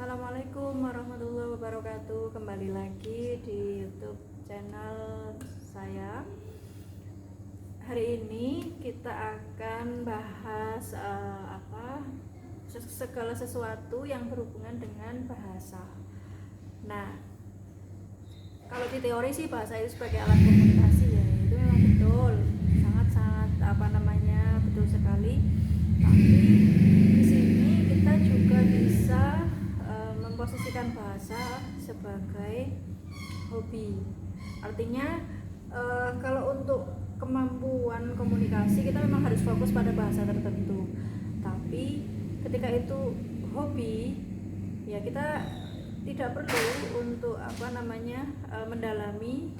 Assalamualaikum warahmatullahi wabarakatuh. Kembali lagi di YouTube channel saya. Hari ini kita akan bahas segala sesuatu yang berhubungan dengan bahasa. Nah, kalau di teori sih bahasa itu sebagai alat komunikasi ya, itu memang betul, sangat-sangat betul sekali. Tapi di sini kita juga bisa memposisikan bahasa sebagai hobi. Artinya kalau untuk kemampuan komunikasi kita memang harus fokus pada bahasa tertentu. Tapi ketika itu hobi, ya kita tidak perlu untuk mendalami.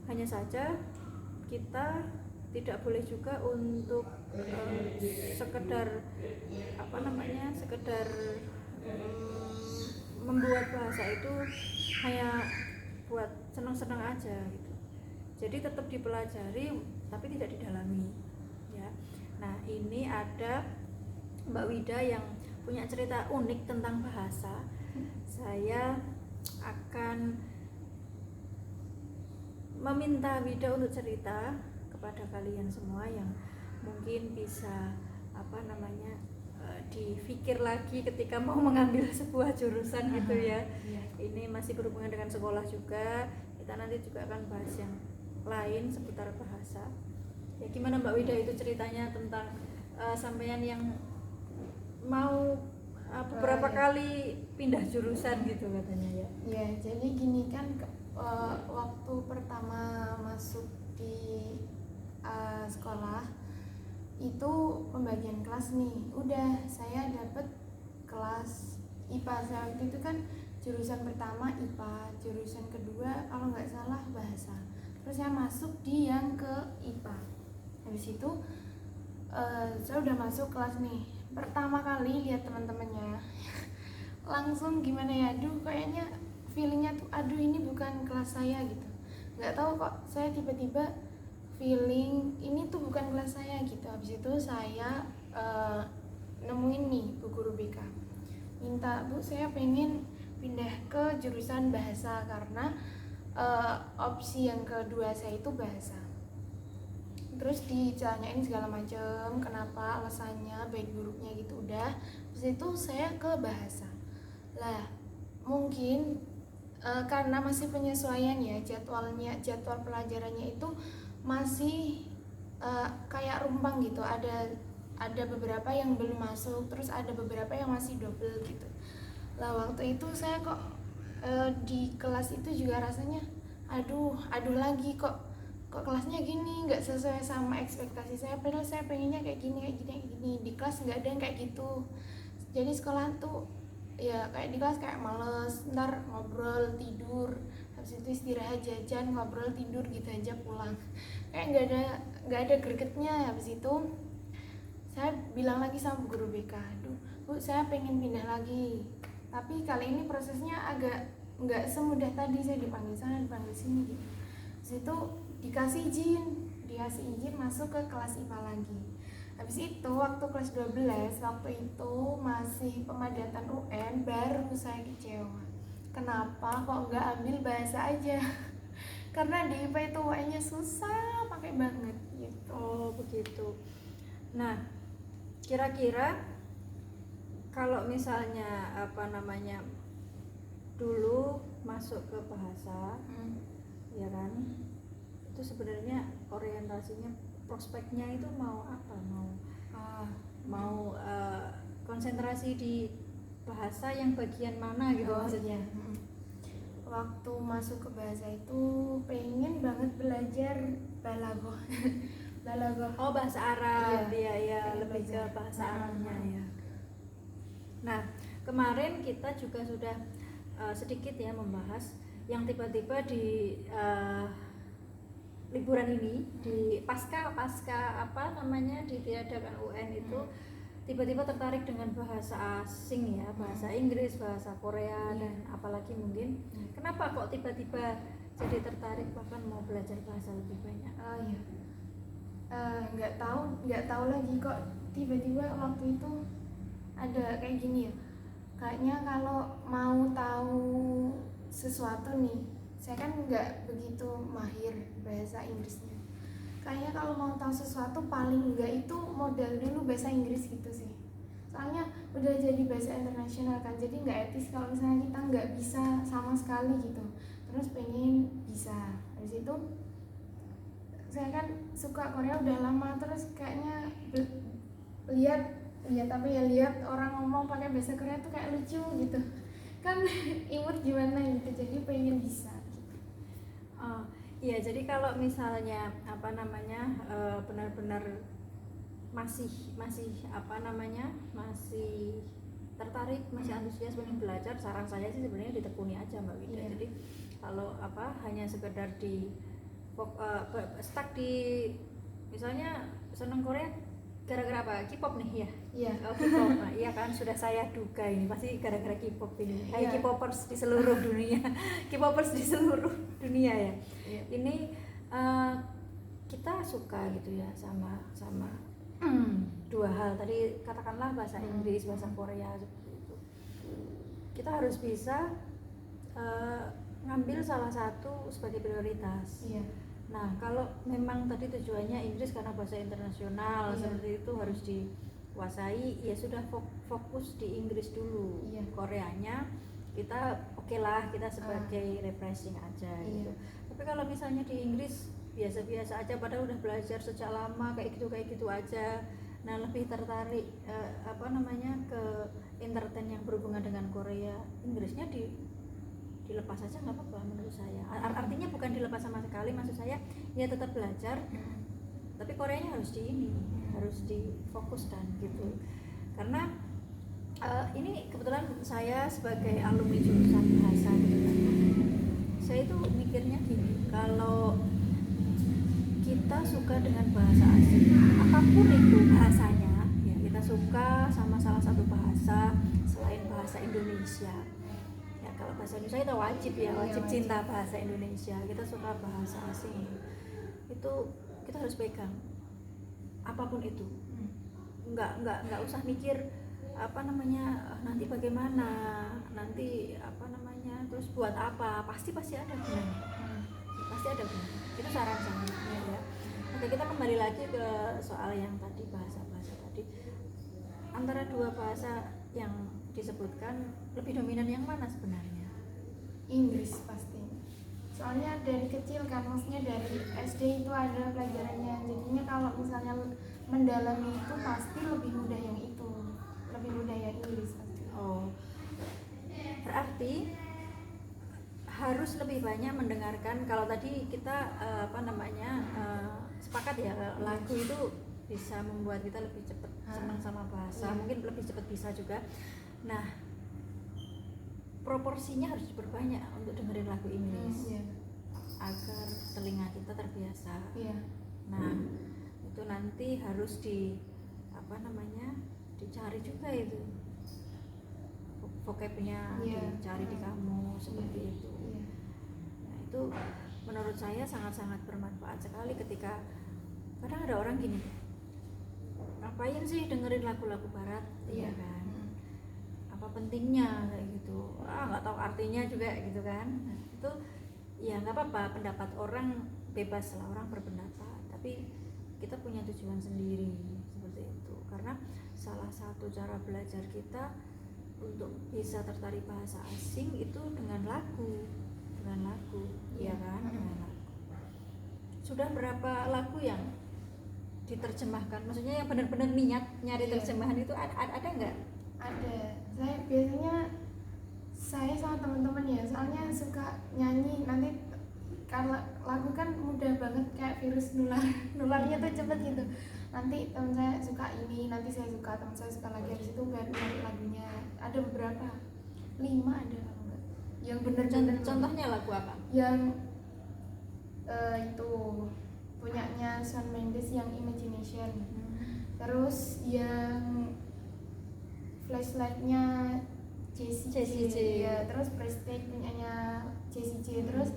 Hanya saja kita tidak boleh juga untuk sekedar membuat bahasa itu hanya buat senang-senang aja gitu. Jadi tetap dipelajari tapi tidak didalami ya. Nah, ini ada Mbak Wida yang punya cerita unik tentang bahasa. Saya akan meminta Wida untuk cerita kepada kalian semua yang mungkin bisa dipikir lagi ketika mau mengambil sebuah jurusan gitu ya. Ini masih berhubungan dengan sekolah juga. Kita nanti juga akan bahas yang lain seputar bahasa. Ya, gimana Mbak Wida itu ceritanya tentang sampean yang mau beberapa kali pindah jurusan gitu katanya ya. Ya, jadi gini kan waktu pertama masuk di sekolah itu pembagian kelas nih, udah saya dapet kelas IPA. Saya waktu itu kan jurusan pertama IPA, jurusan kedua kalau nggak salah bahasa, terus saya masuk di yang ke IPA. Habis itu saya udah masuk kelas nih, pertama kali lihat teman-temannya langsung gimana ya, kayaknya feelingnya tuh ini bukan kelas saya gitu. Nggak tahu kok saya tiba-tiba feeling ini tuh bukan kelas saya gitu. Habis itu saya nemuin nih bu guru BK, minta, Bu saya pengen pindah ke jurusan bahasa karena opsi yang kedua saya itu bahasa. Terus ditanyain segala macam kenapa, alasannya, baik buruknya gitu. Udah, habis itu saya ke bahasa lah. Mungkin karena masih penyesuaian ya, jadwal pelajarannya itu masih kayak rumpang gitu. Ada beberapa yang belum masuk, terus ada beberapa yang masih double gitu. Lah waktu itu saya kok di kelas itu juga rasanya aduh lagi kok kelasnya gini, nggak sesuai sama ekspektasi saya. Padahal saya pengennya kayak gini. Di kelas nggak ada yang kayak gitu. Jadi sekolah tuh ya kayak di kelas kayak males, ntar ngobrol tidur, habis itu istirahat jajan ngobrol tidur gitu aja pulang, kayak nggak ada gregetnya. Habis itu saya bilang lagi sama bu guru BK, Bu saya pengen pindah lagi, tapi kali ini prosesnya agak nggak semudah tadi, saya dipanggil sana dipanggil sini gitu. Habis itu dikasih izin masuk ke kelas IPA lagi. Habis itu waktu kelas 12, waktu itu masih pemadatan UN, baru saya kecewa. Kenapa kok nggak ambil bahasa aja? Karena di IPA itu UN-nya susah, pakai banget gitu. Oh begitu. Nah, kira-kira kalau misalnya dulu masuk ke bahasa, ya kan? Itu sebenarnya orientasinya, prospeknya itu mau apa? Mau konsentrasi di bahasa yang bagian mana gitu maksudnya? Waktu masuk ke bahasa itu pengen banget belajar balaghah. Oh, bahasa Arab. Iya, lebih ke bahasa Arabnya ya. Nah, kemarin kita juga sudah sedikit ya membahas yang tiba-tiba di liburan ini, di pasca ditiadakan UN itu tiba-tiba tertarik dengan bahasa asing ya, bahasa Inggris, bahasa Korea dan apalagi mungkin. Kenapa kok tiba-tiba jadi tertarik bahkan mau belajar bahasa lebih banyak? Nggak tahu lagi kok tiba-tiba waktu itu ada kayak gini ya. kayaknya kalau mau tahu sesuatu nih, saya kan nggak begitu mahir bahasa Inggrisnya. Kayaknya kalau mau tahu sesuatu paling enggak itu modal dulu bahasa Inggris gitu sih. Soalnya udah jadi bahasa internasional kan, jadi nggak etis kalau misalnya kita nggak bisa sama sekali gitu. Terus pengen bisa. Habis itu saya kan suka Korea udah lama, terus kayaknya lihat tapi ya lihat orang ngomong pakai bahasa Korea tuh kayak lucu gitu kan. Imut gimana gitu, jadi pengen bisa gitu. Iya, jadi kalau misalnya apa namanya benar-benar masih apa namanya masih tertarik, masih antusias pengen belajar, saran saya sih sebenarnya ditekuni aja Mbak Wida. Iya. Jadi kalau apa hanya sekedar di stuck di misalnya seneng Korea gara-gara apa? K-pop nih ya? Iya. Oh, K-pop. Nah, iya kan sudah saya duga ini pasti gara-gara K-pop ini. Hai Iya. K-popers di seluruh dunia. K-popers di seluruh dunia ya. Iya. Ini kita suka gitu ya sama dua hal tadi, katakanlah bahasa Inggris, bahasa Korea seperti itu. Kita harus bisa ngambil salah satu sebagai prioritas. Iya. Nah, kalau memang tadi tujuannya Inggris karena bahasa internasional, Iya. seperti itu harus dikuasai, ya sudah fokus di Inggris dulu. Iya. Koreanya kita oke lah, kita sebagai refreshing aja gitu. Iya. Tapi kalau misalnya di Inggris biasa-biasa aja, padahal udah belajar sejak lama kayak gitu aja. Nah, lebih tertarik apa namanya ke entertain yang berhubungan dengan Korea, Inggrisnya dilepas aja nggak apa-apa menurut saya. Artinya bukan dilepas sama sekali, maksud saya ya tetap belajar, tapi Koreanya harus harus difokuskan gitu. Karena ini kebetulan saya sebagai alumni jurusan bahasa gitu kan, saya itu mikirnya gini, kalau kita suka dengan bahasa asing, apapun itu bahasanya, ya kita suka sama salah satu bahasa selain bahasa Indonesia. Ya kalau bahasa Indonesia itu wajib ya, wajib cinta bahasa Indonesia. Kita suka bahasa asing, itu kita harus pegang, apapun itu. Nggak usah mikir apa namanya nanti bagaimana, nanti apa namanya terus buat apa, pasti ada gunanya. Pasti ada gunanya. Itu saran saya ya. Oke, kita kembali lagi ke soal yang tadi, bahasa tadi. Antara dua bahasa yang disebutkan, lebih dominan yang mana sebenarnya? Inggris pasti. Soalnya dari kecil kan, maksudnya dari SD itu ada pelajarannya. Jadinya kalau misalnya mendalami itu pasti lebih mudah yang itu. Lebih mudah yang Inggris pasti. Oh. Berarti harus lebih banyak mendengarkan. Kalau tadi kita apa namanya sepakat ya, lagu itu bisa membuat kita lebih cepat senang sama bahasa, mungkin lebih cepat bisa juga. Nah, proporsinya harus diperbanyak untuk dengerin lagu Inggris agar telinga kita terbiasa. Nah, itu nanti harus apa namanya dicari juga itu vocabnya, dicari di kamus seperti itu. Nah, itu menurut saya sangat-sangat bermanfaat sekali. Ketika kadang ada orang gini, ngapain sih dengerin lagu-lagu barat, ya kan? Apa pentingnya kayak gitu? Nggak tahu artinya juga gitu kan? Nah, itu ya nggak apa-apa, pendapat orang bebas lah, orang berpendapat. Tapi kita punya tujuan sendiri seperti itu. Karena salah satu cara belajar kita untuk bisa tertarik bahasa asing itu dengan lagu, ya kan? Dengan lagu. Sudah berapa lagu yang diterjemahkan? Maksudnya yang benar-benar niat nyari terjemahan itu ada nggak? Ada. Saya biasanya sama teman-teman ya, soalnya suka nyanyi. Nanti kalau lagu kan mudah banget kayak virus nularnya tuh cepet gitu. Nanti teman saya suka ini, nanti saya suka, teman saya suka lagi, habis itu baru nyari lagunya. Ada beberapa, 5 ada kalau enggak. Yang bener-bener. Contohnya lagu apa? Yang itu punyanya Shawn Mendes yang Imagination. Terus yang Flashlight-nya Jessie J. Ya, terus Prestige punyanya Jessie J. Terus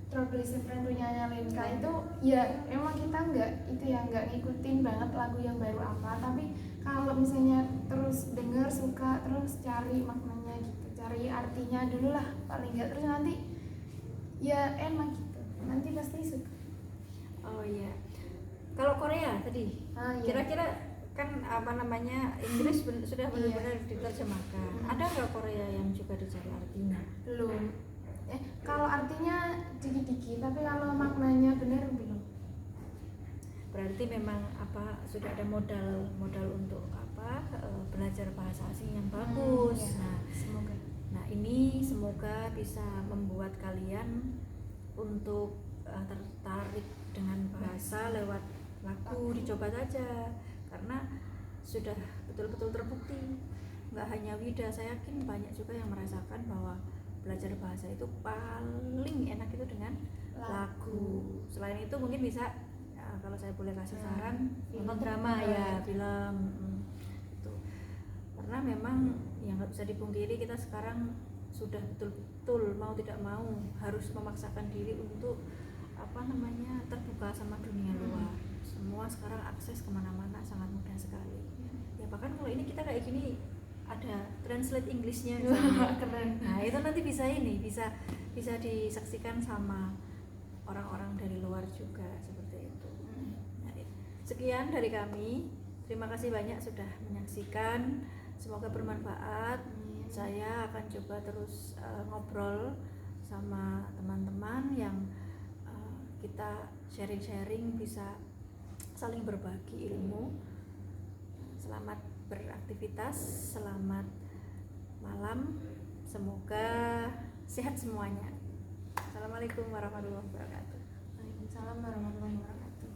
Trouble is a Friend punyanya Lenka. Itu ya emang kita nggak ngikutin banget lagu yang baru apa, tapi kalau misalnya terus dengar suka terus cari maknanya gitu, cari artinya dulu lah paling nggak, terus nanti ya enak gitu, nanti pasti suka. Oh iya. Kalau Korea tadi, Iya. kira-kira kan apa namanya Inggris sudah benar-benar Iya. diterjemahkan. Ada nggak Korea yang juga dicari artinya? Belum. Kalau artinya dikit-dikit, tapi kalau maknanya benar belum. Berarti memang apa sudah ada modal untuk apa belajar bahasa asing yang bagus. Ya, semoga. Nah ini semoga bisa membuat kalian untuk tertarik dengan bahasa lewat lagu, dicoba saja karena sudah betul-betul terbukti. Nggak hanya Wida, saya yakin banyak juga yang merasakan bahwa belajar bahasa itu paling enak itu dengan lagu. Selain itu mungkin bisa kalau saya boleh kasih saran nonton drama ya, film itu. Karena memang yang nggak bisa dipungkiri kita sekarang sudah betul-betul mau tidak mau harus memaksakan diri untuk apa namanya terbuka sama dunia luar. Semua sekarang akses kemana-mana sangat mudah sekali. Ya bahkan kalau ini kita kayak gini ada translate Englishnya Keren. Nah itu nanti bisa disaksikan sama orang-orang dari luar juga seperti itu. Nah, sekian dari kami. Terima kasih banyak sudah menyaksikan. Semoga bermanfaat. Saya akan coba terus ngobrol sama teman-teman yang kita sharing-sharing, bisa saling berbagi ilmu. Selamat beraktivitas, selamat malam, semoga sehat semuanya. Assalamualaikum warahmatullahi wabarakatuh. Waalaikumsalam warahmatullahi wabarakatuh.